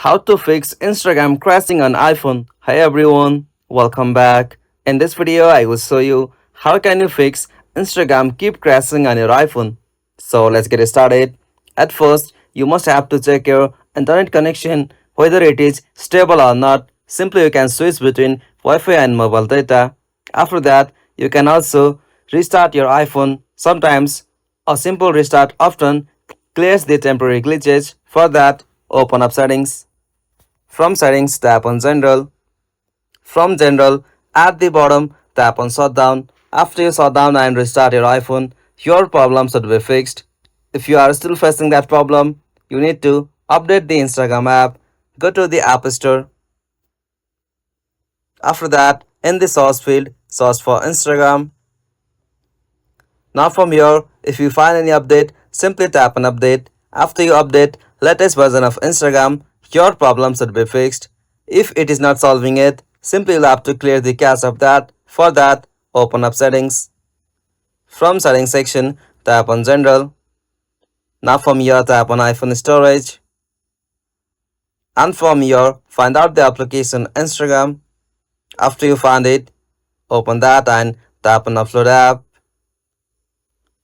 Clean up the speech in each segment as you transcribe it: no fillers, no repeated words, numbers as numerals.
How to fix Instagram crashing on iPhone. Hi everyone, welcome back. In this video I will show you how can you fix Instagram keep crashing on your iPhone. So let's get started. At first, you must have to check your internet connection whether it is stable or not. Simply you can switch between Wi-Fi and mobile data. After that, you can also restart your iPhone. Sometimes a simple restart often clears the temporary glitches. For that, open up settings. From settings, tap on general. From general, at the bottom, tap on shutdown. After you shut down and restart your iPhone, your problem should be fixed. If you are still facing that problem, you need to update the Instagram app. Go to the App Store. After that, in the source field, search for Instagram. Now from here, if you find any update, simply tap on update. After you update latest version of Instagram, your problem should be fixed. If it is not solving it, simply you'll have to clear the cache of that. For that, open up settings. From settings section, tap on general. Now from here, tap on iPhone storage. And from here, find out the application Instagram. After you find it, open that and tap on upload app.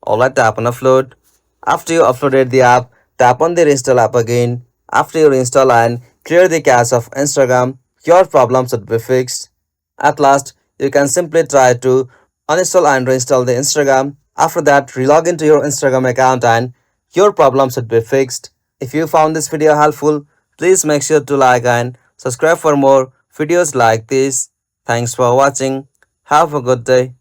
Alright, tap on upload. After you uploaded the app, tap on the reinstall app again. After you reinstall and clear the cache of Instagram, your problem should be fixed. At last, you can simply try to uninstall and reinstall the Instagram. After that, relog into your Instagram account and your problem should be fixed. If you found this video helpful, please make sure to like and subscribe for more videos like this. Thanks for watching. Have a good day.